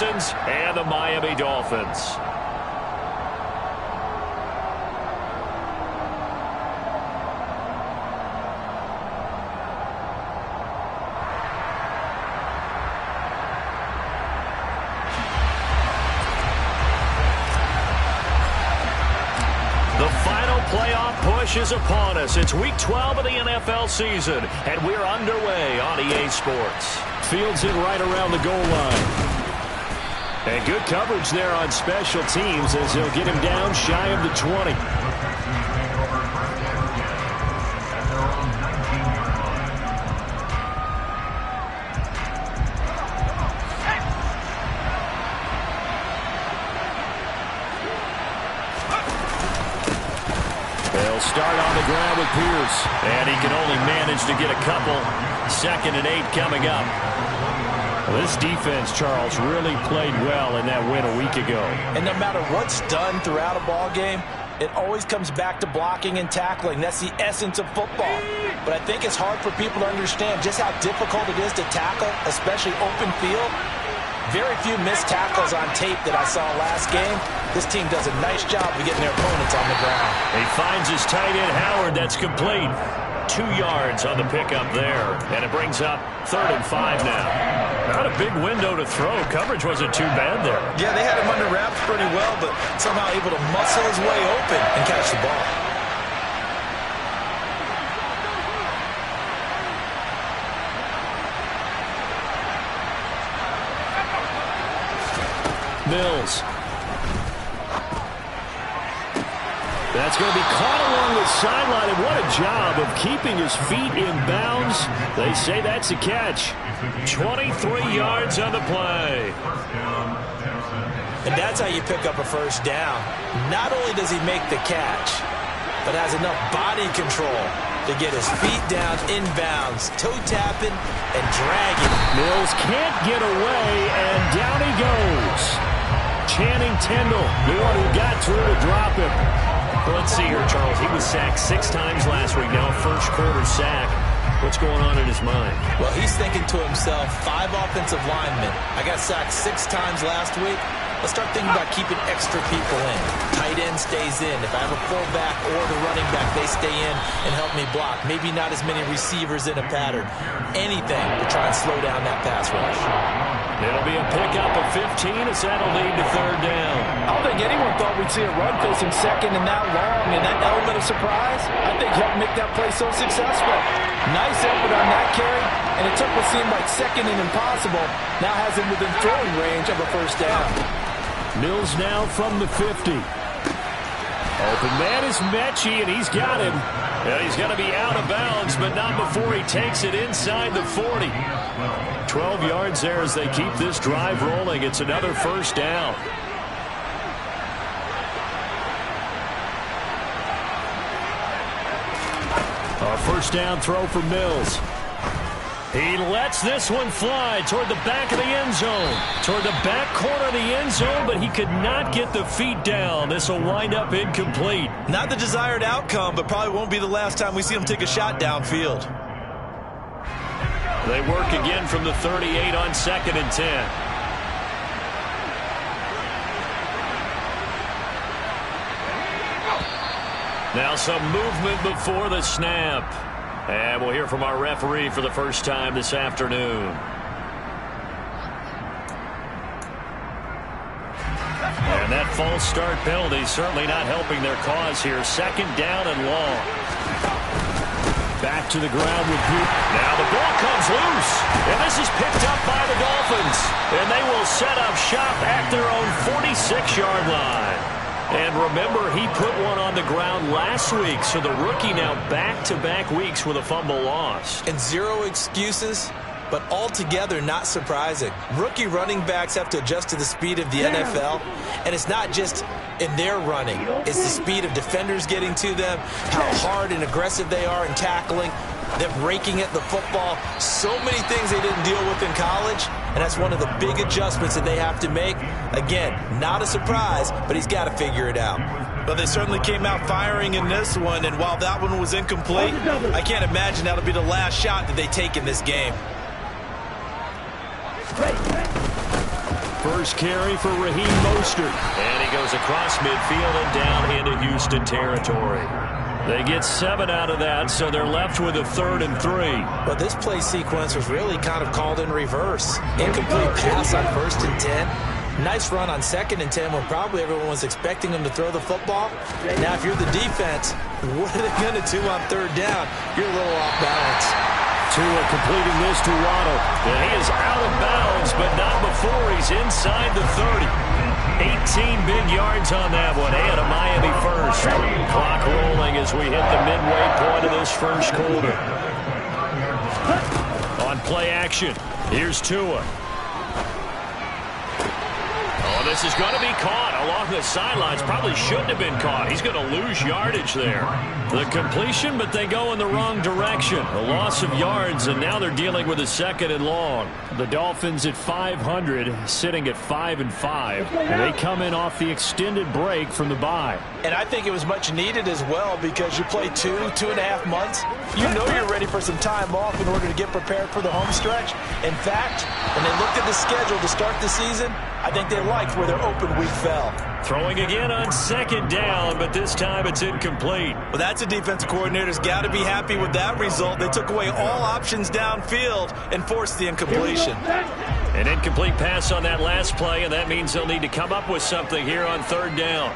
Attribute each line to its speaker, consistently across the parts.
Speaker 1: Texans and the Miami Dolphins. The final playoff push is upon us. It's Week 12 of the NFL season, and we're underway on EA Sports.
Speaker 2: Fields in right around the goal line. And good coverage there on special teams as they'll get him down shy of the 20. Start on the ground with Pierce.
Speaker 1: And he can only manage to get a couple. 2nd and 8 coming up.
Speaker 2: Well, this defense, Charles, really played well in that win a week ago.
Speaker 3: And no matter what's done throughout a ball game, it always comes back to blocking and tackling. That's the essence of football. But I think it's hard for people to understand just how difficult it is to tackle, especially open field. Very few missed tackles on tape that I saw last game. This team does a nice job of getting their opponents on the ground.
Speaker 1: He finds his tight end, Howard. That's complete. 2 yards on the pickup there. And it brings up 3rd and 5 now. Not a big window to throw. Coverage wasn't too bad there.
Speaker 3: Yeah, they had him under wraps pretty well, but somehow able to muscle his way open and catch the ball.
Speaker 2: Mills. That's going to be caught along the sideline, and what a job of keeping his feet in bounds. They say that's a catch.
Speaker 1: 23 yards on the play.
Speaker 3: And that's how you pick up a first down. Not only does he make the catch, but has enough body control to get his feet down in bounds, toe tapping and dragging.
Speaker 2: Mills can't get away, and down he goes. Channing Tindall, the one who got through to drop him.
Speaker 1: Well, let's see here, Charles. He was sacked 6 times last week. Now first quarter sack. What's going on in his mind?
Speaker 3: Well, he's thinking to himself, 5 offensive linemen. I got sacked 6 times last week. Let's start thinking about keeping extra people in. Tight end stays in. If I have a fullback or the running back, they stay in and help me block. Maybe not as many receivers in a pattern. Anything to try and slow down that pass rush.
Speaker 1: It'll be a pickup of 15 as that'll lead to 3rd down.
Speaker 4: I don't think anyone thought we'd see a run facing 2nd and that long, and that element of surprise, I think helped make that play so successful. Nice effort on that carry, and it took what seemed like 2nd and impossible. Now has him within throwing range of a first down.
Speaker 2: Mills now from the 50. Open man is Mechie, and he's got him.
Speaker 1: And he's going to be out of bounds, but not before he takes it inside the 40.
Speaker 2: 12 yards there as they keep this drive rolling. It's another first down. A first down throw for Mills.
Speaker 1: He lets this one fly toward the back of the end zone. Toward the back corner of the end zone, but he could not get the feet down. This will wind up incomplete.
Speaker 3: Not the desired outcome, but probably won't be the last time we see him take a shot downfield.
Speaker 1: They work again from the 38 on 2nd and 10. Now some movement before the snap. And we'll hear from our referee for the first time this afternoon. And that false start penalty certainly not helping their cause here. 2nd down and long.
Speaker 2: Back to the ground with Butte.
Speaker 1: Now the ball comes loose. And this is picked up by the Dolphins. And they will set up shop at their own 46-yard line. And remember, he put one on the ground last week, so the rookie now back-to-back weeks with a fumble loss.
Speaker 3: And 0 excuses, but altogether not surprising. Rookie running backs have to adjust to the speed of the NFL, and it's not just in their running. It's the speed of defenders getting to them, how hard and aggressive they are in tackling, them raking at the football. So many things they didn't deal with in college, and that's one of the big adjustments that they have to make. Again, not a surprise, but he's got to figure it out. But they certainly came out firing in this one, and while that one was incomplete, I can't imagine that'll be the last shot that they take in this game.
Speaker 2: First carry for Raheem Mostert.
Speaker 1: And he goes across midfield and down into Houston territory. They get 7 out of that, so they're left with a 3rd and 3.
Speaker 3: But this play sequence was really kind of called in reverse. Incomplete pass on 1st and 10. Nice run on 2nd and 10 when probably everyone was expecting him to throw the football. Now, if you're the defense, what are they going to do on 3rd down? You're a little off balance.
Speaker 2: Tua completing this to Waddle.
Speaker 1: And he is out of bounds, but not before he's inside the 30. 18 big yards on that one, and a Miami first. Clock rolling as we hit the midway point of this first quarter. On play action, here's Tua. Oh, this is going to be caught along the sidelines. Probably shouldn't have been caught. He's going to lose yardage there. The completion, but they go in the wrong direction. A loss of yards, and now they're dealing with a 2nd and long.
Speaker 2: The Dolphins at 500, sitting at 5-5, and they come in off the extended break from the bye.
Speaker 4: And I think it was much needed as well because you play 2.5 months. You know you're ready for some time off in order to get prepared for the home stretch. In fact, when they looked at the schedule to start the season, I think they liked where their open week fell.
Speaker 1: Throwing again on 2nd down, but this time it's incomplete.
Speaker 3: Well, that's a defensive coordinator's got to be happy with that result. They took away all options downfield and forced the incompletion.
Speaker 1: An incomplete pass on that last play, and that means they'll need to come up with something here on 3rd down.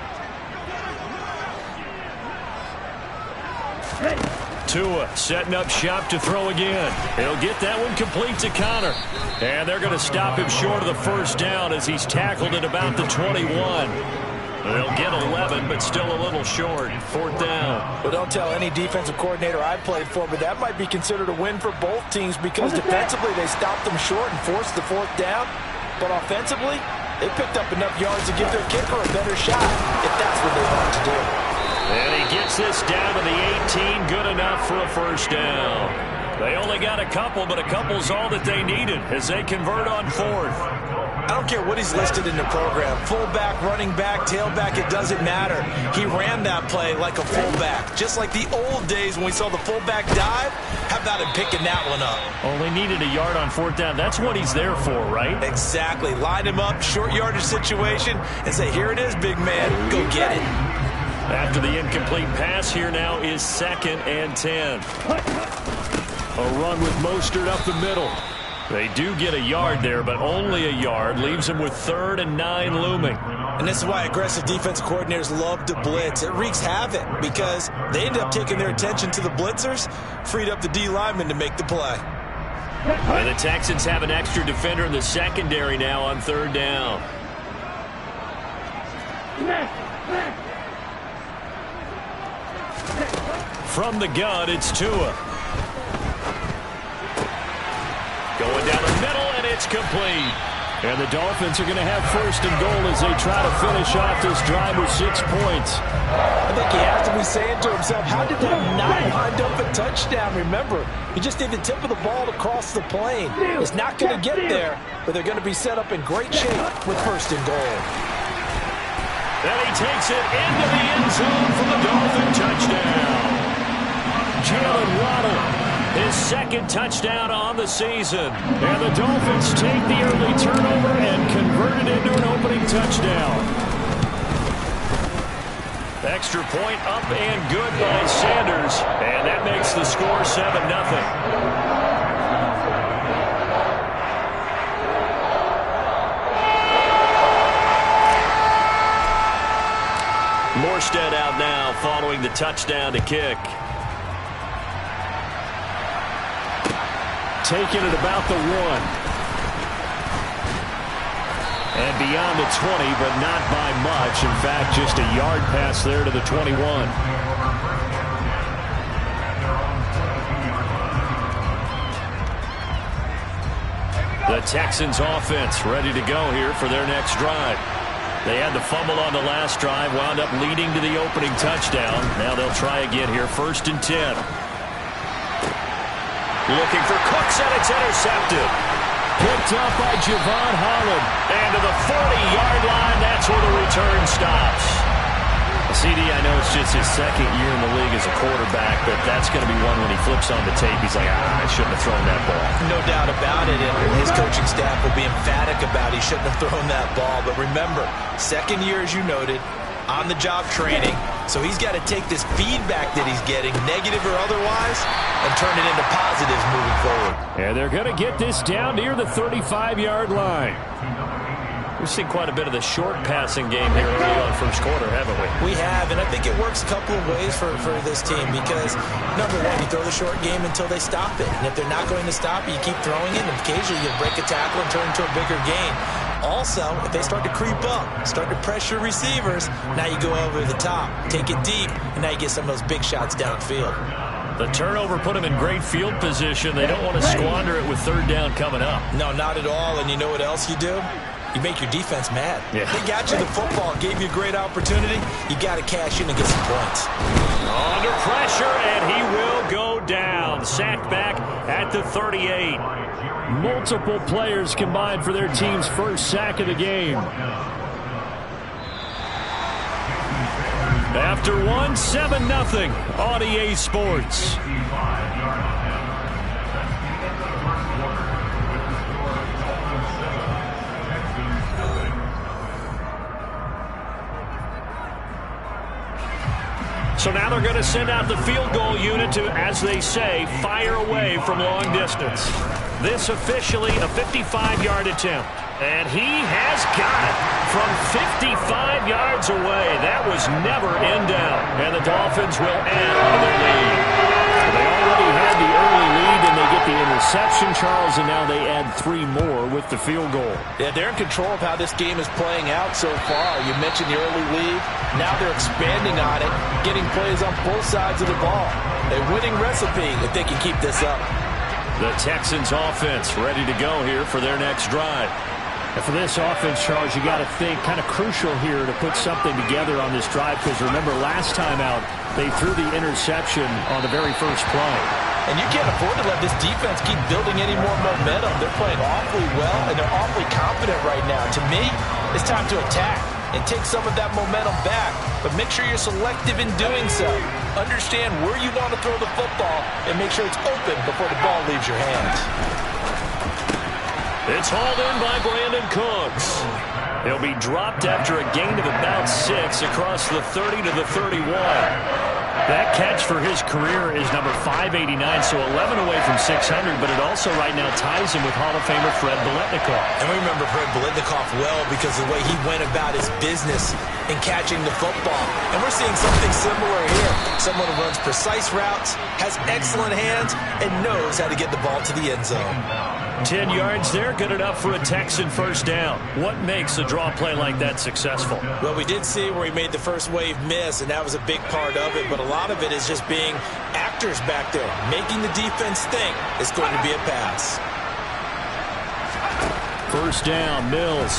Speaker 1: Tua setting up shop to throw again. He'll get that one complete to Connor. And they're going to stop him short of the 1st down as he's tackled at about the 21. They'll get 11, but still a little short. 4th down.
Speaker 4: Well, don't tell any defensive coordinator I played for, but that might be considered a win for both teams because defensively they stopped them short and forced the 4th down. But offensively, they picked up enough yards to give their kicker a better shot if that's what they want to do.
Speaker 1: And he gets this down to the 18, good enough for a 1st down. They only got a couple, but a couple's all that they needed as they convert on 4th.
Speaker 3: I don't care what he's listed in the program. Fullback, running back, tailback, it doesn't matter. He ran that play like a fullback. Just like the old days when we saw the fullback dive. How about him picking that one up?
Speaker 1: Only needed a yard on 4th down. That's what he's there for, right?
Speaker 3: Exactly. Line him up, short yardage situation, and say, here it is, big man. Go get it.
Speaker 1: After the incomplete pass, here now is 2nd and 10.
Speaker 2: A run with Mostert up the middle.
Speaker 1: They do get a yard there, but only a yard. Leaves them with 3rd and 9 looming.
Speaker 3: And this is why aggressive defense coordinators love to blitz. It wreaks havoc because they end up taking their attention to the blitzers, freed up the D lineman to make the play.
Speaker 1: And the Texans have an extra defender in the secondary now on 3rd down. From the gun, it's Tua. Going down the middle, and it's complete.
Speaker 2: And the Dolphins are going to have 1st and goal as they try to finish off this drive with 6 points.
Speaker 4: I think he has to be saying to himself, how did that not wind up a touchdown? Remember, you just need the tip of the ball to cross the plane. It's not going to get there, but they're going to be set up in great shape with 1st and goal.
Speaker 1: Then he takes it into the end zone for the Dolphin touchdown. Jalen Waddle, his 2nd touchdown on the season.
Speaker 2: And the Dolphins take the early turnover and convert it into an opening touchdown.
Speaker 1: Extra point up and good by Sanders. And that makes the score 7-0. Morstead out now following the touchdown to kick.
Speaker 2: Taking it about the 1. And beyond the 20, but not by much. In fact, just a yard pass there to the 21.
Speaker 1: The Texans offense ready to go here for their next drive. They had the fumble on the last drive, wound up leading to the opening touchdown. Now they'll try again here, 1st and 10. Looking for Cooks, and it's intercepted.
Speaker 2: Picked up by Javon Holland.
Speaker 1: And to the 40-yard line, that's where the return stops. CD, I know it's just his second year in the league as a quarterback, but that's going to be one when he flips on the tape. He's like, I shouldn't have thrown that ball.
Speaker 3: No doubt about it, and his coaching staff will be emphatic about he shouldn't have thrown that ball. But remember, second year, as you noted, on-the-job training, so he's got to take this feedback that he's getting, negative or otherwise, and turn it into positives moving forward.
Speaker 2: And they're going to get this down near the 35-yard line.
Speaker 1: We've seen quite a bit of the short passing game here early on first quarter, haven't we?
Speaker 3: We have, and I think it works a couple of ways for this team because, number one, you throw the short game until they stop it. And if they're not going to stop it, you keep throwing it, and occasionally you break a tackle and turn it into a bigger gain. Also, if they start to creep up, start to pressure receivers, now you go over the top, take it deep, and now you get some of those big shots downfield.
Speaker 1: The turnover put them in great field position. They don't want to squander it with third down coming up.
Speaker 3: No, not at all, and you know what else you do? You make your defense mad.
Speaker 1: Yeah.
Speaker 3: They got you the football, gave you a great opportunity. You got to cash in and get some points.
Speaker 1: Under pressure, and he will go down. Sacked back at the 38.
Speaker 2: Multiple players combined for their team's first sack of the game.
Speaker 1: After one, 7-0 on EA Sports. So now they're going to send out the field goal unit to, as they say, fire away from long distance. This officially a 55-yard attempt. And he has got it from 55 yards away. That was never in doubt. And the Dolphins will add on to their lead.
Speaker 2: They already had the early lead, and they get the interception, Charles, and now they add 3 more with the field goal.
Speaker 4: Yeah, they're in control of how this game is playing out so far. You mentioned the early lead. Now they're expanding on it, getting plays on both sides of the ball. A winning recipe if they can keep this up.
Speaker 1: The Texans offense ready to go here for their next drive.
Speaker 2: And for this offense, Charles, you got to think kind of crucial here to put something together on this drive because remember last time out they threw the interception on the very first play.
Speaker 4: And you can't afford to let this defense keep building any more momentum. They're playing awfully well, and they're awfully confident right now. To me, it's time to attack and take some of that momentum back. But make sure you're selective in doing so. Understand where you want to throw the football and make sure it's open before the ball leaves your hands.
Speaker 1: It's hauled in by Brandon Cooks. He'll be dropped after a gain of about 6 across the 30 to the 31. That catch for his career is number 589, so 11 away from 600, but it also right now ties him with Hall of Famer Fred Biletnikoff.
Speaker 3: And we remember Fred Biletnikoff well because of the way he went about his business in catching the football. And we're seeing something similar here. Someone who runs precise routes, has excellent hands, and knows how to get the ball to the end zone.
Speaker 1: 10 yards there, good enough for a Texan first down. What makes a draw play like that successful?
Speaker 3: Well, we did see where he made the first wave miss, and that was a big part of it, but a lot of it is just being actors back there, making the defense think it's going to be a pass.
Speaker 2: First down, Mills.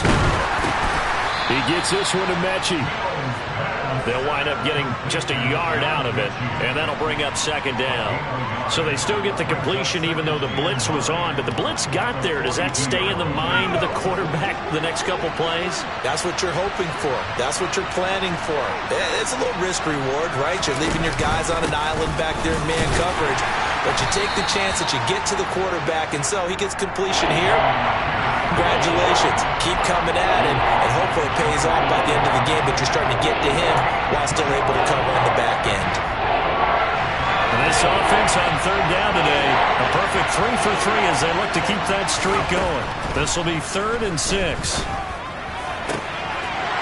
Speaker 2: He gets this one to Mechie.
Speaker 1: They'll wind up getting just a yard out of it, and that'll bring up second down. So they still get the completion even though the blitz was on, but the blitz got there. Does that stay in the mind of the quarterback the next couple plays?
Speaker 3: That's what you're hoping for. That's what you're planning for. It's a little risk-reward, right? You're leaving your guys on an island back there in man coverage, but you take the chance that you get to the quarterback, and so he gets completion here. Congratulations. Keep coming at him, and hopefully it pays off by the end of the game that you're starting to get to him while still able to cover on the back end.
Speaker 1: And this offense on third down today, a perfect 3 for 3 as they look to keep that streak going. This will be 3rd and 6.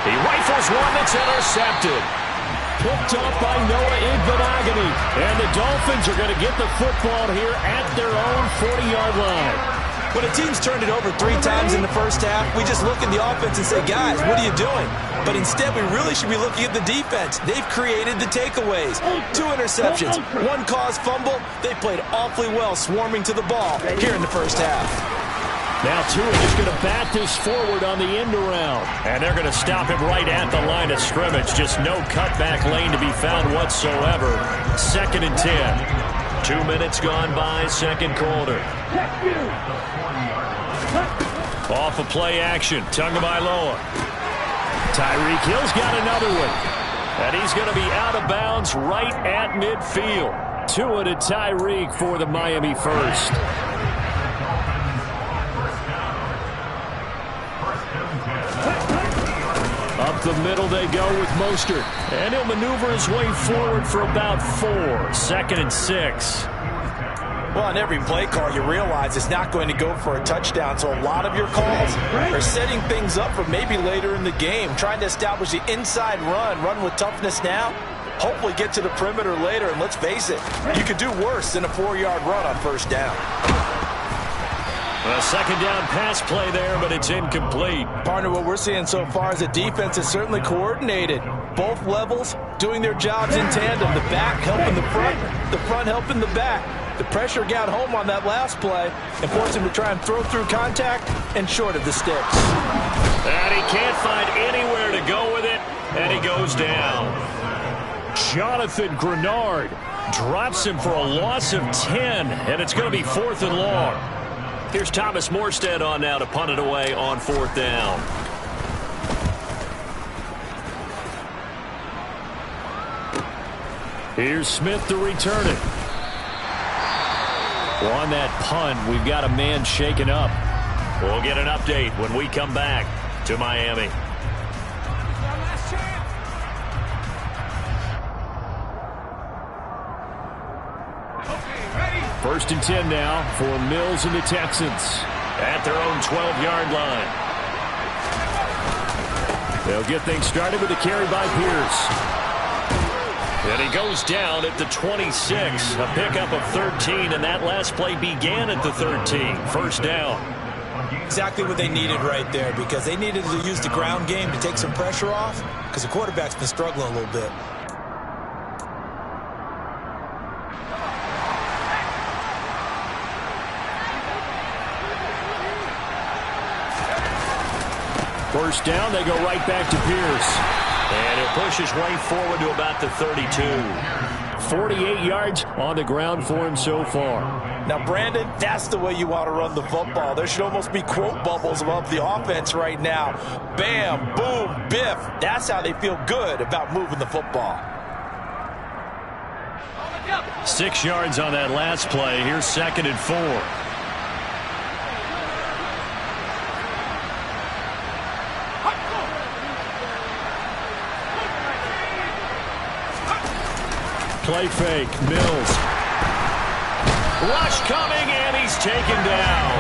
Speaker 1: He rifles one that's intercepted.
Speaker 2: Picked up by Noah Igbinoghene. And the Dolphins are going to get the football here at their own 40-yard line.
Speaker 3: When a team's turned it over 3 times in the first half, we just look at the offense and say, guys, what are you doing? But instead, we really should be looking at the defense. They've created the takeaways. 2 interceptions, 1 caused fumble. They played awfully well swarming to the ball here in the first half.
Speaker 2: Now Tua is going to bat this forward on the end around.
Speaker 1: And they're going to stop him right at the line of scrimmage. Just no cutback lane to be found whatsoever. 2nd and 10. 2 minutes gone by, second quarter. Off of play action, Tagovailoa.
Speaker 2: Tyreek Hill's got another one.
Speaker 1: And he's going to be out of bounds right at midfield.
Speaker 2: Tua to Tyreek for the Miami first. Up the middle they go with Mostert.
Speaker 1: And he'll maneuver his way forward for about 4. 2nd and 6.
Speaker 4: Well, on every play call, you realize it's not going to go for a touchdown. So a lot of your calls are setting things up for maybe later in the game, trying to establish the inside run with toughness now, hopefully get to the perimeter later. And let's face it, you could do worse than a 4-yard run on first down.
Speaker 1: A 2nd down pass play there, but it's incomplete.
Speaker 4: Partner, what we're seeing so far is the defense is certainly coordinated. Both levels doing their jobs in tandem. The back helping the front helping the back. The pressure got home on that last play and forced him to try and throw through contact and short of the sticks.
Speaker 1: And he can't find anywhere to go with it, and he goes down.
Speaker 2: Jonathan Grenard drops him for a loss of 10, and it's going to be 4th and long.
Speaker 1: Here's Thomas Morstead on now to punt it away on 4th down.
Speaker 2: Here's Smith to return it. Well, on that punt, we've got a man shaken up.
Speaker 1: We'll get an update when we come back to Miami.
Speaker 2: First and 10 now for Mills and the Texans.
Speaker 1: At their own 12-yard line.
Speaker 2: They'll get things started with a carry by Pierce.
Speaker 1: And he goes down at the 26. A pickup of 13, and that last play began at the 13. First down.
Speaker 3: Exactly what they needed right there, because they needed to use the ground game to take some pressure off, because the quarterback's been struggling a little bit.
Speaker 2: First down, they go right back to Pierce.
Speaker 1: And he'll push his way forward to about the 32.
Speaker 2: 48 yards on the ground for him so far.
Speaker 4: Now, Brandon, that's the way you want to run the football. There should almost be quote bubbles above the offense right now. Bam, boom, biff. That's how they feel good about moving the football.
Speaker 1: 6 yards on that last play. Here's 2nd and 4.
Speaker 2: Play fake, Mills.
Speaker 1: Rush coming, and he's taken down.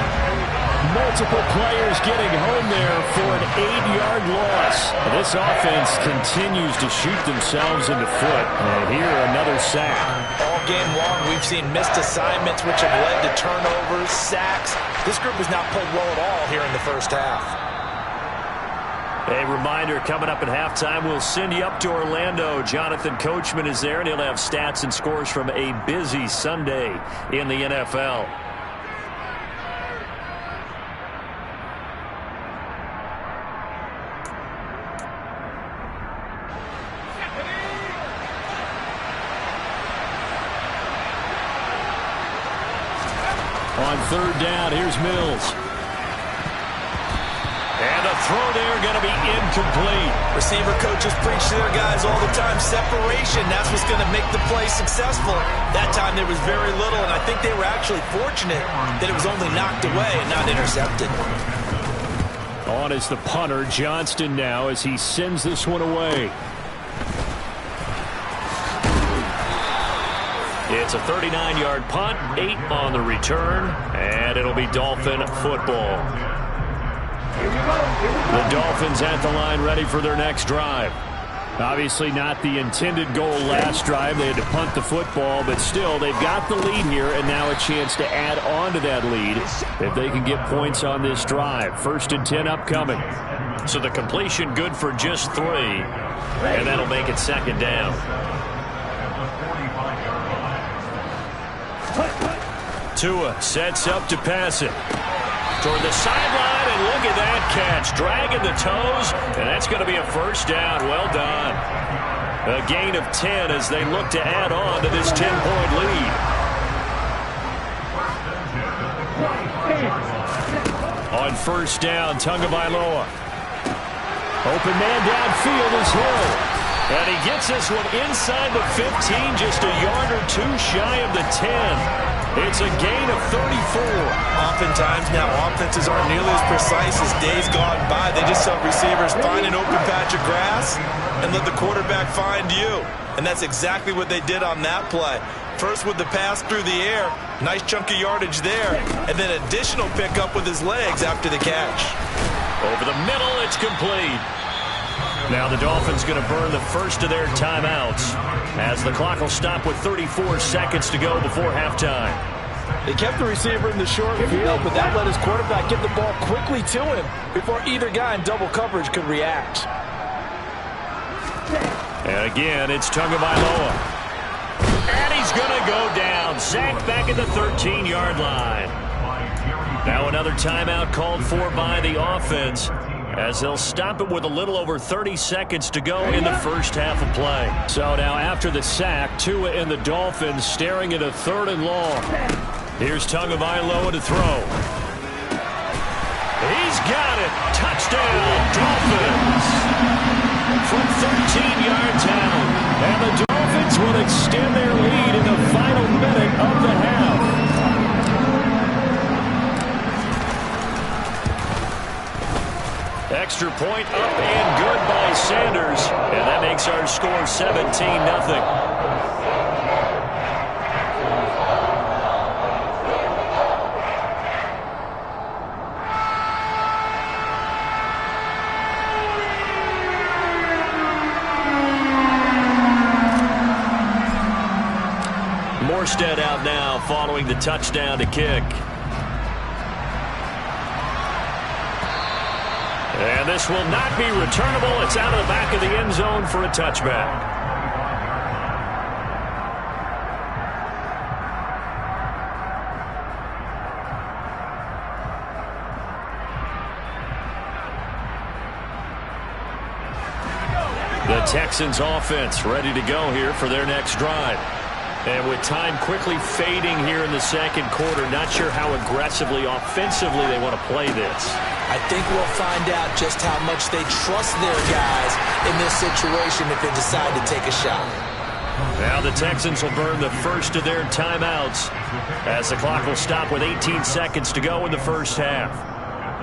Speaker 2: Multiple players getting home there for an 8-yard loss. This offense continues to shoot themselves in the foot. And here, another sack.
Speaker 4: All game long, we've seen missed assignments, which have led to turnovers, sacks. This group has not played well at all here in the first half.
Speaker 1: A reminder, coming up at halftime, we'll send you up to Orlando. Jonathan Coachman is there, and he'll have stats and scores from a busy Sunday in the NFL.
Speaker 2: On 3rd down, here's Mills.
Speaker 1: And a throw there going to be incomplete.
Speaker 3: Receiver coaches preach to their guys all the time. Separation, that's what's going to make the play successful. That time there was very little, and I think they were actually fortunate that it was only knocked away and not intercepted.
Speaker 2: On is the punter, Johnston now, as he sends this one away.
Speaker 1: It's a 39-yard punt, 8 on the return, and it'll be Dolphin football.
Speaker 2: The Dolphins at the line ready for their next drive. Obviously not the intended goal last drive. They had to punt the football, but still they've got the lead here and now a chance to add on to that lead if they can get points on this drive. 1st and 10 upcoming.
Speaker 1: So the completion good for just 3, and that'll make it 2nd down. Tua sets up to pass it toward the sideline, and look at that catch. Dragging the toes, and that's going to be a first down. Well done. A gain of 10 as they look to add on to this 10-point lead.
Speaker 2: On 1st down, Tagovailoa. Open man downfield is Hill.
Speaker 1: And he gets this one inside the 15, just a yard or two shy of the 10. It's a gain of 34.
Speaker 3: Oftentimes now, offenses aren't nearly as precise as days gone by. They just help receivers find an open patch of grass and let the quarterback find you. And that's exactly what they did on that play. First with the pass through the air, nice chunk of yardage there, and then additional pickup with his legs after the catch.
Speaker 1: Over the middle, it's complete. Now the Dolphins going to burn the first of their timeouts as the clock will stop with 34 seconds to go before halftime.
Speaker 4: They kept the receiver in the short field, but that let his quarterback get the ball quickly to him before either guy in double coverage could react.
Speaker 1: And again, it's Tagovailoa. And he's going to go down. Sacked back at the 13-yard line. Now another timeout called for by the offense, as they'll stop it with a little over 30 seconds to go in the first half of play. So now after the sack, Tua and the Dolphins staring at a 3rd and long. Here's Tagovailoa to throw. He's got it. Touchdown, Dolphins. From 13 yards out. And the Dolphins will extend their lead in the final minute of the half. Extra point up and good by Sanders. And that makes our score 17-0. Morstead out now following the touchdown to kick. And this will not be returnable. It's out of the back of the end zone for a touchback. The Texans offense ready to go here for their next drive. And with time quickly fading here in the second quarter, not sure how aggressively, offensively they want to play this.
Speaker 3: I think we'll find out just how much they trust their guys in this situation if they decide to take a shot.
Speaker 1: Now the Texans will burn the first of their timeouts as the clock will stop with 18 seconds to go in the first half.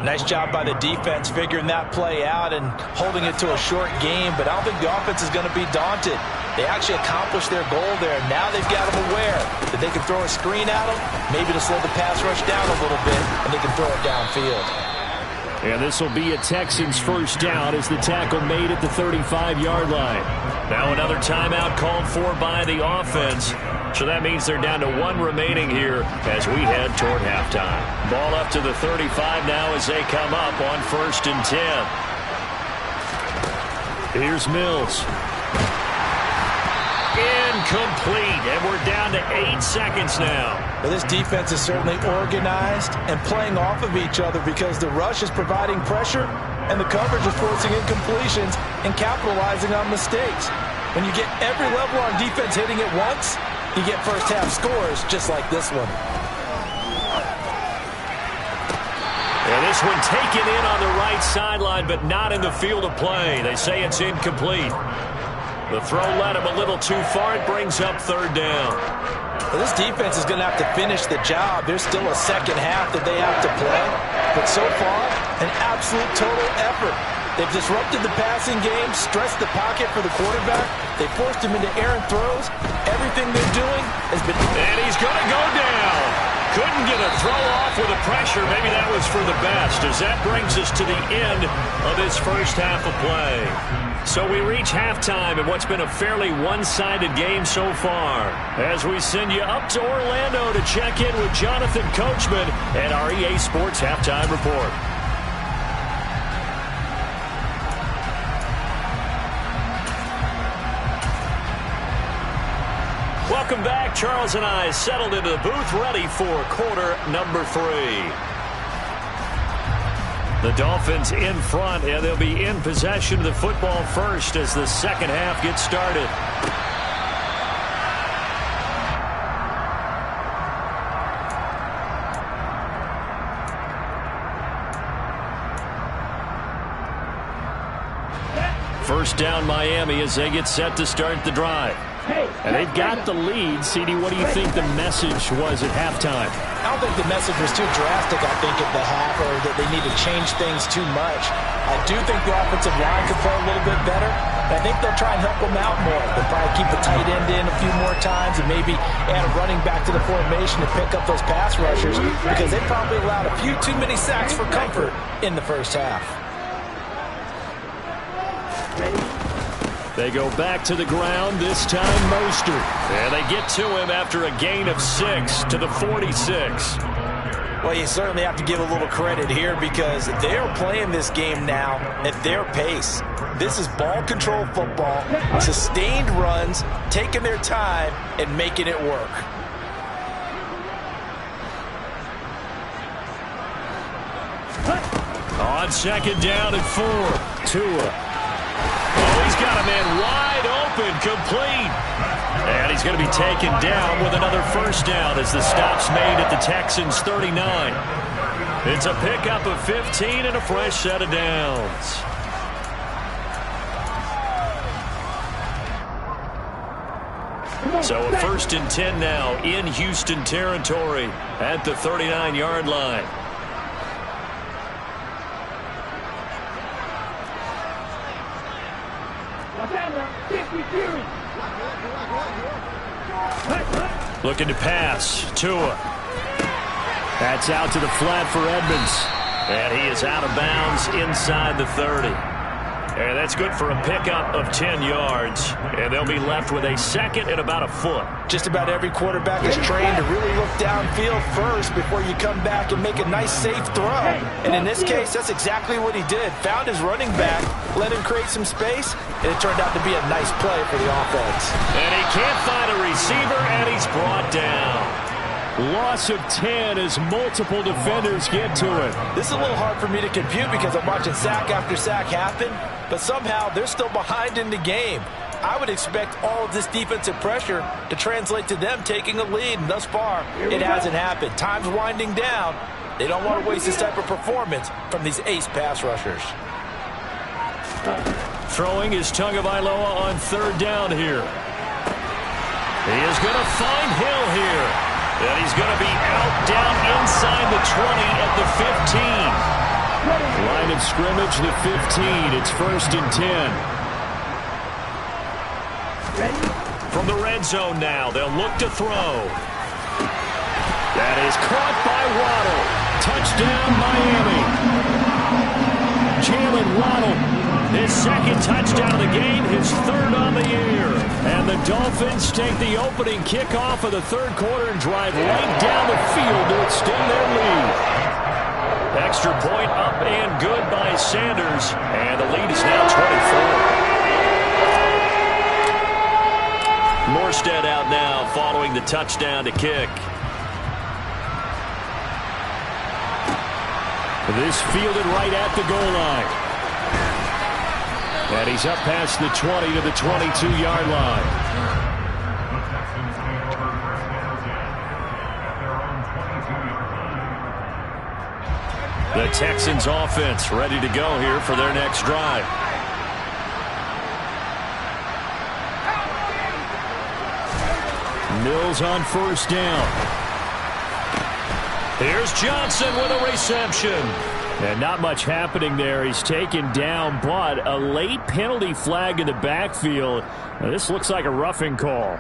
Speaker 4: Nice job by the defense figuring that play out and holding it to a short game, but I don't think the offense is going to be daunted. They actually accomplished their goal there. Now they've got them aware that they can throw a screen at them, maybe to slow the pass rush down a little bit, and they can throw it downfield.
Speaker 1: And this will be a Texans first down as the tackle made at the 35-yard line. Now another timeout called for by the offense. So that means they're down to one remaining here as we head toward halftime. Ball up to the 35 now as they come up on 1st and 10. Here's Mills. Incomplete, and we're down to 8 seconds now.
Speaker 4: Well, this defense is certainly organized and playing off of each other because the rush is providing pressure and the coverage is forcing incompletions and capitalizing on mistakes. When you get every level on defense hitting it once, you get first half scores just like this one.
Speaker 1: And this one taken in on the right sideline, but not in the field of play. They say it's incomplete. The throw led him a little too far. It brings up 3rd down.
Speaker 4: Well, this defense is going to have to finish the job. There's still a second half that they have to play. But so far, an absolute total effort. They've disrupted the passing game, stressed the pocket for the quarterback. They forced him into errant throws. Everything they're doing has been...
Speaker 1: And he's going to go down. Couldn't get a throw off with the pressure. Maybe that was for the best, as that brings us to the end of this first half of play. So we reach halftime in what's been a fairly one-sided game so far, as we send you up to Orlando to check in with Jonathan Coachman and our EA Sports Halftime Report. Welcome back. Charles and I settled into the booth, ready for quarter number 3. The Dolphins in front, and they'll be in possession of the football first as the second half gets started.
Speaker 2: First down Miami as they get set to start the drive. And they've got the lead. CD, what do you think the message was at halftime?
Speaker 4: I don't think the message was too drastic, I think, at the half, or that they need to change things too much. I do think the offensive line could play a little bit better. I think they'll try and help them out more. They'll probably keep the tight end in a few more times and maybe add a running back to the formation to pick up those pass rushers, because they probably allowed a few too many sacks for comfort in the first half.
Speaker 2: They go back to the ground, this time Mostert. And they get to him after a gain of 6 to the 46.
Speaker 3: Well, you certainly have to give a little credit here because they're playing this game now at their pace. This is ball control football, sustained runs, taking their time and making it work.
Speaker 2: On second down and 4, Tua. Oh, he's got a man wide open, complete. And he's going to be taken down with another first down as the stop's made at the Texans' 39. It's a pickup of 15 and a fresh set of downs. So a 1st and 10 now in Houston territory at the 39-yard line. Looking to pass. Tua. That's out to the flat for Edmonds. And he is out of bounds inside the 30. And that's good for a pickup of 10 yards. And they'll be left with a second and about a foot.
Speaker 4: Just about every quarterback is trained to really look downfield first before you come back and make a nice, safe throw. And in this case, that's exactly what he did. Found his running back, let him create some space, and it turned out to be a nice play for the offense.
Speaker 2: And he can't find a receiver, and he's brought down. Loss of 10 as multiple defenders get to it.
Speaker 4: This is a little hard for me to compute because I'm watching sack after sack happen, but somehow they're still behind in the game. I would expect all of this defensive pressure to translate to them taking a lead, and thus far, it hasn't happened. Time's winding down. They don't want to waste this type of performance from these ace pass rushers.
Speaker 2: Throwing is Tagovailoa on 3rd down here. He is going to find Hill here. And he's going to be out down inside the 20 at the 15. Line of scrimmage, the 15. It's 1st and 10. From the red zone now, they'll look to throw. That is caught by Waddle. Touchdown, Miami. Jalen Waddle. His second touchdown of the game, his 3rd on the year. And the Dolphins take the opening kickoff of the 3rd quarter and drive right down the field to extend their lead. Extra point up and good by Sanders. And the lead is now 24. Morstead out now following the touchdown to kick. This fielded right at the goal line. And he's up past the 20 to the 22-yard line. The Texans offense ready to go here for their next drive. Mills on 1st down. Here's Johnson with a reception. And not much happening there. He's taken down, but a late penalty flag in the backfield. Now, this looks like a roughing call.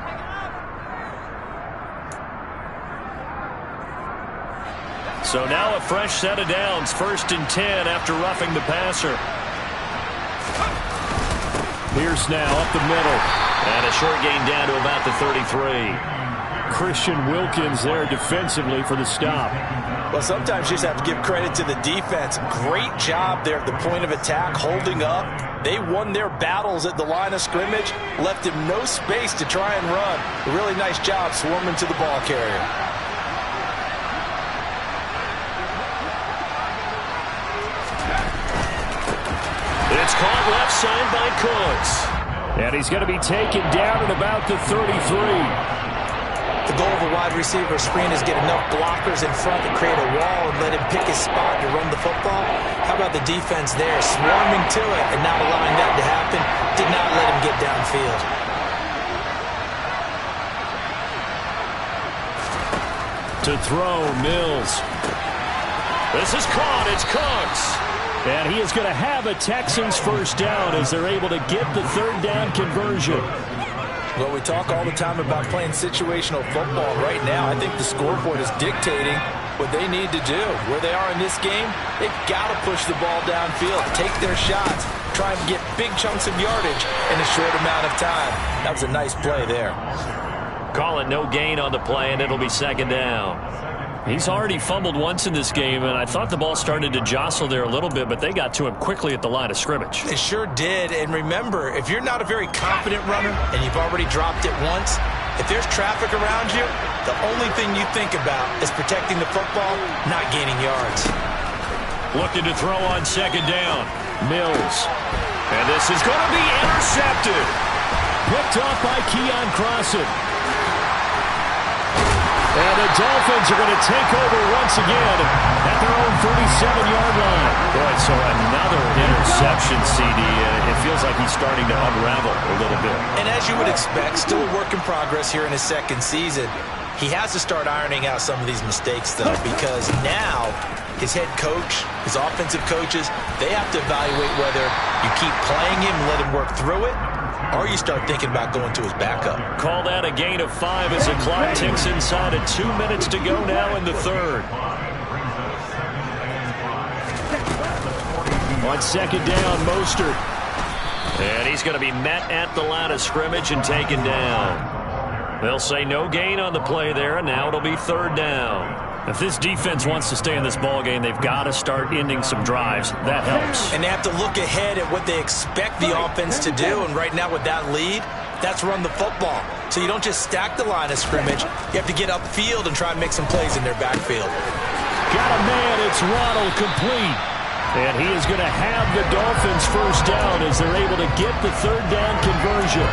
Speaker 2: So now a fresh set of downs. 1st and 10 after roughing the passer. Pierce now up the middle. And a short gain down to about the 33. Christian Wilkins there defensively for the stop.
Speaker 3: Well, sometimes you just have to give credit to the defense. Great job there at the point of attack, holding up. They won their battles at the line of scrimmage, left him no space to try and run. A really nice job swarming to the ball carrier.
Speaker 1: It's caught left side by Cooks.
Speaker 2: And he's going to be taken down at about the 33.
Speaker 3: The goal of a wide receiver screen is get enough blockers in front to create a wall and let him pick his spot to run the football. How about the defense there, swarming to it and not allowing that to happen? backfield.
Speaker 1: To throw, Mills. This is caught. It's Cooks.
Speaker 2: And he is going to have a Texans first down as they're able to get the third down conversion.
Speaker 4: Well, we talk all the time about playing situational football. Right now, I think the scoreboard is dictating what they need to do. Where they are in this game, they've got to push the ball downfield, take their shots, try and get big chunks of yardage in a short amount of time. That was a nice play there.
Speaker 1: Call it no gain on the play, and it'll be second down.
Speaker 2: He's already fumbled once in this game, and I thought the ball started to jostle there a little bit, but they got to him quickly at the line of scrimmage.
Speaker 3: It sure did. And remember, if you're not a very confident runner and you've already dropped it once, if there's traffic around you, the only thing you think about is protecting the football, not gaining yards.
Speaker 1: Looking to throw on second down. Mills. And this is going to be intercepted.
Speaker 2: Picked off by Keon Crossan. And the Dolphins are going to take over once again at their own 37-yard line.
Speaker 1: Boy, so another interception, CD. It feels like he's starting to unravel a little bit.
Speaker 3: And as you would expect, still a work in progress here in his second season. He has to start ironing out some of these mistakes, though, because now his head coach, his offensive coaches, they have to evaluate whether you keep playing him and let him work through it, or you start thinking about going to his backup.
Speaker 1: Call that a gain of 5 as the clock ticks inside at 2 minutes to go now in the third.
Speaker 2: On second down, Mostert.
Speaker 1: And he's going to be met at the line of scrimmage and taken down. They'll say no gain on the play there, and now it'll be third down.
Speaker 2: If this defense wants to stay in this ballgame, they've got to start ending some drives. That helps.
Speaker 3: And they have to look ahead at what they expect the offense to do. And right now with that lead, that's run the football. So you don't just stack the line of scrimmage. You have to get upfield and try and make some plays in their backfield.
Speaker 2: Got a man. It's Ronald complete. And he is going to have the Dolphins first down as they're able to get the third down conversion.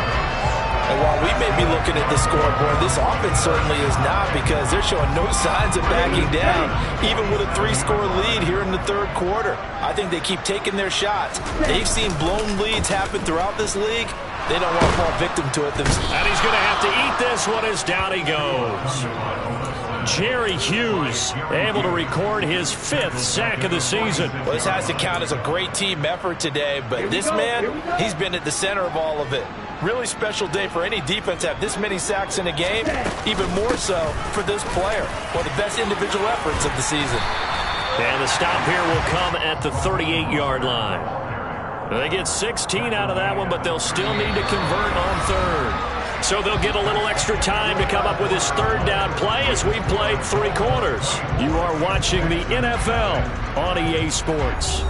Speaker 4: And while we may be looking at the scoreboard, this offense certainly is not, because they're showing no signs of backing down, even with a 3-score lead here in the third quarter. I think they keep taking their shots. They've seen blown leads happen throughout this league. They don't want to fall victim to it themselves.
Speaker 1: And he's going to have to eat this one as down he goes.
Speaker 2: Jerry Hughes able to record his 5th sack of the season.
Speaker 4: Well, this has to count as a great team effort today, but this man, he's been at the center of all of it. Really special day for any defense to have this many sacks in a game, even more so for this player. One of the best individual efforts of the season.
Speaker 1: And the stop here will come at the 38-yard line. They get 16 out of that one, but they'll still need to convert on third. So they'll get a little extra time to come up with his third down play as we played 3 quarters.
Speaker 2: You are watching the NFL on EA Sports.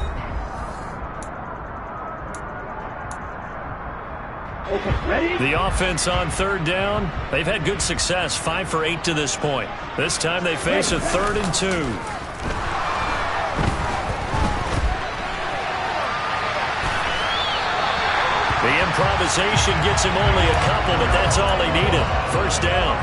Speaker 2: The offense on third down, they've had good success, 5 for 8 to this point. This time they face a 3rd and 2. The improvisation gets him only a couple, but that's all he needed. First down.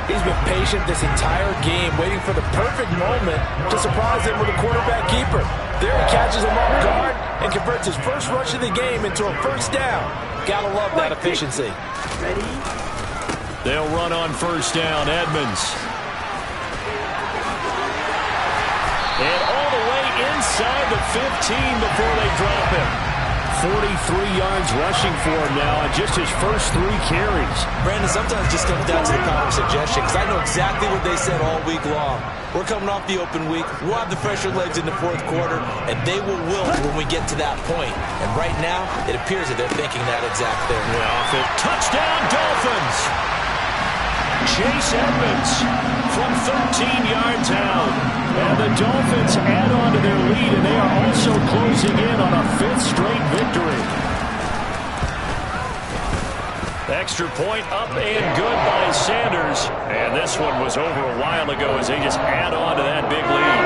Speaker 4: He's been patient this entire game, waiting for the perfect moment to surprise him with a quarterback keeper. There he catches him off guard and converts his first rush of the game into a first down. Gotta love that efficiency.
Speaker 2: They'll run on first down. Edmonds. And all the way inside the 15 before they drop him. 43 yards rushing for him now on just his first 3 carries.
Speaker 3: Brandon, sometimes it just comes down to the power of suggestion, because I know exactly what they said all week long. We're coming off the open week. We'll have the fresher legs in the fourth quarter, and they will wilt when we get to that point. And right now, it appears that they're thinking that exact thing.
Speaker 2: Yeah, touchdown, Dolphins! Chase Edmonds from 13 yards out. And the Dolphins add on to their lead, and they are also closing in on a 5th straight victory. Extra point up and good by Sanders. And this one was over a while ago as they just add on to that big lead.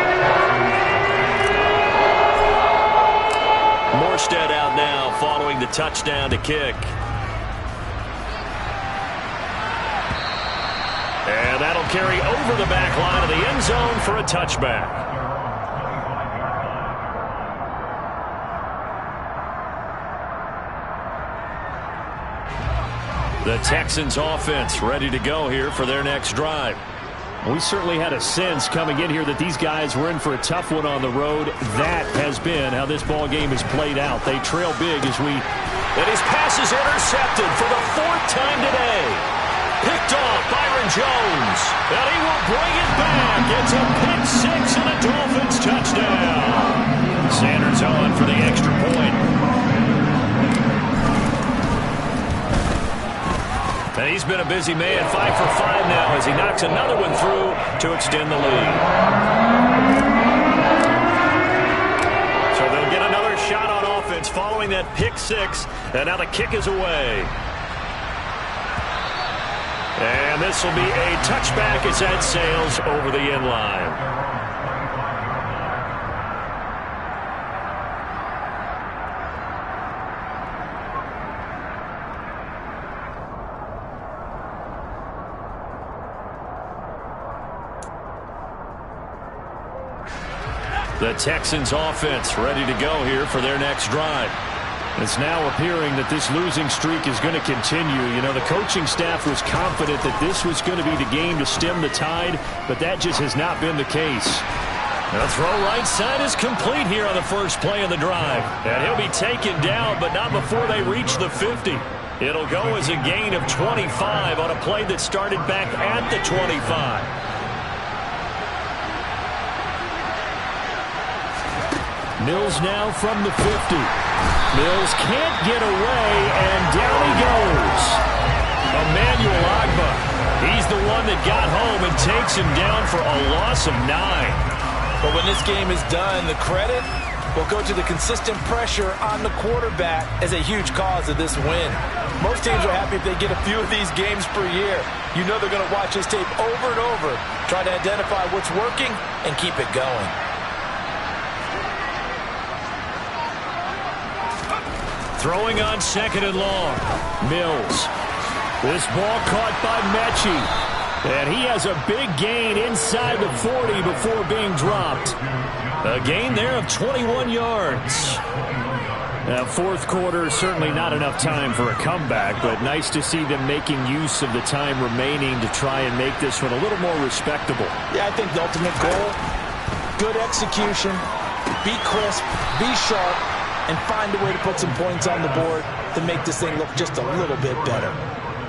Speaker 1: Morstead out now following the touchdown to kick. And that'll carry over the back line of the end zone for a touchback. The Texans offense ready to go here for their next drive.
Speaker 2: We certainly had a sense coming in here that these guys were in for a tough one on the road. That has been how this ball game has played out. They trail big as we...
Speaker 1: And his pass is intercepted for the 4th time today. Picked off Byron Jones. And he will bring it back. It's a pick 6 and a Dolphins touchdown. Sanders on for the extra point. And he's been a busy man, 5 for 5 now as he knocks another one through to extend the lead. So they'll get another shot on offense following that pick 6, and now the kick is away. And this will be a touchback as that sails over the end line. The Texans offense ready to go here for their next drive.
Speaker 2: It's now appearing that this losing streak is going to continue. You know, the coaching staff was confident that this was going to be the game to stem the tide, but that just has not been the case.
Speaker 1: The throw right side is complete here on the first play of the drive. And he'll be taken down, but not before they reach the 50. It'll go as a gain of 25 on a play that started back at the 25.
Speaker 2: Mills now from the 50. Mills can't get away, and down he goes.
Speaker 1: Emmanuel Agba. He's the one that got home and takes him down for a loss of 9.
Speaker 4: But when this game is done, the credit will go to the consistent pressure on the quarterback as a huge cause of this win. Most teams are happy if they get a few of these games per year. You know they're going to watch this tape over and over, try to identify what's working and keep it going.
Speaker 1: Throwing on 2nd and long.
Speaker 2: Mills. This ball caught by Mechie. And he has a big gain inside the 40 before being dropped.
Speaker 1: A gain there of 21 yards.
Speaker 2: Now, 4th quarter, certainly not enough time for a comeback, but nice to see them making use of the time remaining to try and make this one a little more respectable.
Speaker 4: Yeah, I think the ultimate goal, good execution, be crisp, be sharp, and find a way to put some points on the board to make this thing look just a little bit better.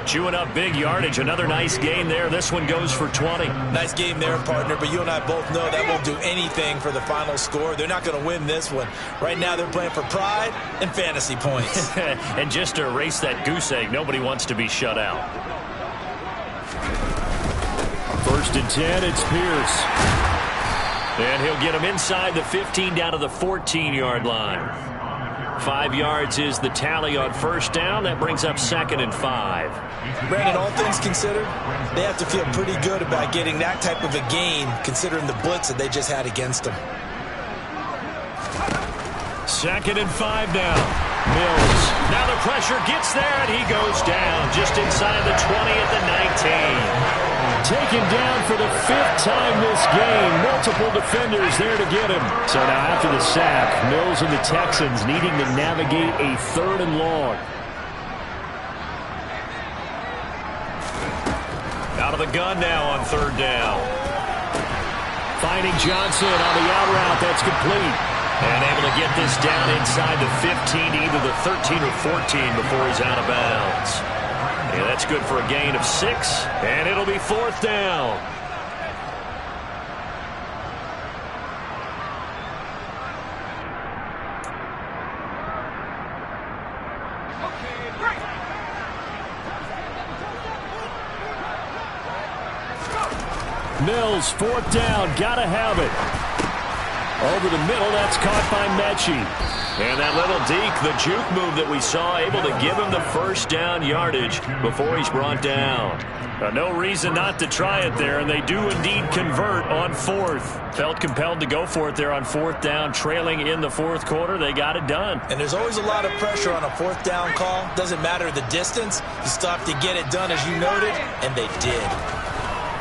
Speaker 1: Chewing up big yardage. Another nice gain there. This one goes for 20.
Speaker 3: Nice game there, partner, but you and I both know that won't do anything for the final score. They're not going to win this one. Right now they're playing for pride and fantasy points.
Speaker 1: And just to erase that goose egg, nobody wants to be shut out.
Speaker 2: 1st and 10, it's Pierce.
Speaker 1: And he'll get him inside the 15 down to the 14-yard line. 5 yards is the tally on 1st down. That brings up 2nd and 5.
Speaker 3: Brandon, all things considered, they have to feel pretty good about getting that type of a gain considering the blitz that they just had against them.
Speaker 1: 2nd and 5 now. Mills. Now the pressure gets there, and he goes down just inside the 20 at the 19.
Speaker 2: Taken down for the 5th time this game. Multiple defenders there to get him. So now after the sack, Mills and the Texans needing to navigate a 3rd and long.
Speaker 1: Out of the gun now on 3rd down.
Speaker 2: Finding Johnson on the out route. That's complete.
Speaker 1: And able to get this down inside the 15 to either the 13 or 14 before he's out of bounds. Yeah, that's good for a gain of 6, and it'll be 4th down.
Speaker 2: Mills, 4th down, gotta have it. Over the middle, that's caught by Mechie.
Speaker 1: And that little deke, the juke move that we saw, able to give him the 1st down yardage before he's brought down. No reason not to try it there, and they do indeed convert on 4th. Felt compelled to go for it there on 4th down, trailing in the 4th quarter. They got it done.
Speaker 3: And there's always a lot of pressure on a 4th down call. Doesn't matter the distance. You still have to get it done, as you noted, and they did.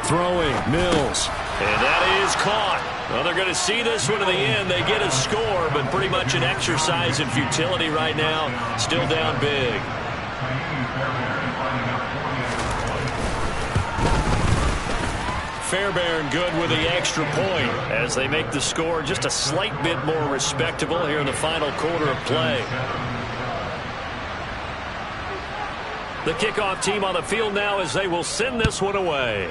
Speaker 2: Throwing, Mills.
Speaker 1: And that is caught. Well, they're going to see this one to the end. They get a score, but pretty much an exercise in futility right now. Still down big. Fairbairn good with the extra point as they make the score just a slight bit more respectable here in the final quarter of play. The kickoff team on the field now as they will send this one away.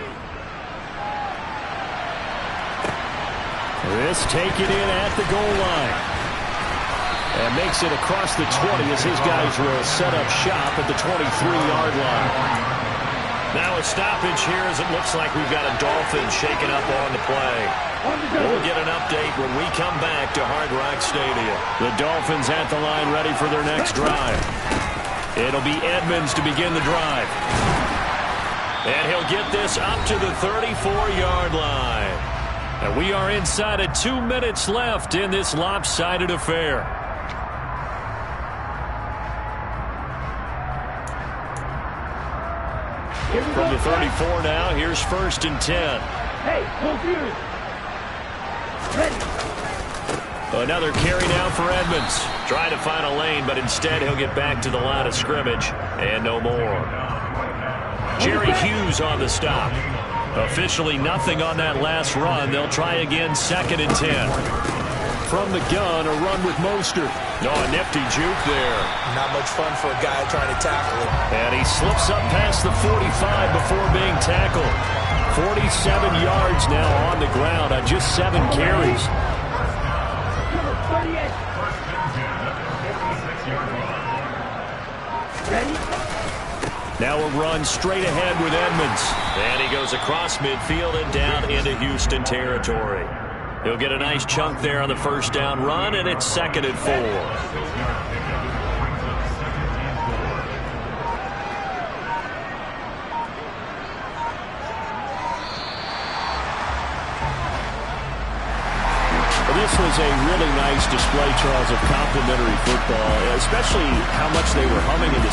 Speaker 2: This taken in at the goal line. And makes it across the 20 as his guys will set up shop at the 23-yard line.
Speaker 1: Now a stoppage here as it looks like we've got a Dolphin shaken up on the play. We'll get an update when we come back to Hard Rock Stadium.
Speaker 2: The Dolphins at the line ready for their next drive. It'll be Edmonds to begin the drive.
Speaker 1: And he'll get this up to the 34-yard line.
Speaker 2: And we are inside of 2 minutes left in this lopsided affair.
Speaker 1: From the 34 now, here's 1st and 10.
Speaker 5: Hey, computer. Ready.
Speaker 1: Another carry now for Edmonds. Trying to find a lane, but instead he'll get back to the line of scrimmage. And no more. Jerry Hughes on the stop. Officially nothing on that last run. They'll try again 2nd and 10.
Speaker 2: From the gun, a run with Mostert.
Speaker 1: Oh, a nifty juke there.
Speaker 3: Not much fun for a guy trying to tackle it.
Speaker 1: And he slips up past the 45 before being tackled. 47 yards now on the ground on just 7 carries.
Speaker 5: Ready?
Speaker 1: Now a run straight ahead with Edmonds. And he goes across midfield and down into Houston territory. He'll get a nice chunk there on the 1st down run, and it's 2nd and 4.
Speaker 2: This was a really nice display, Charles, of complimentary football, especially how much they were humming in the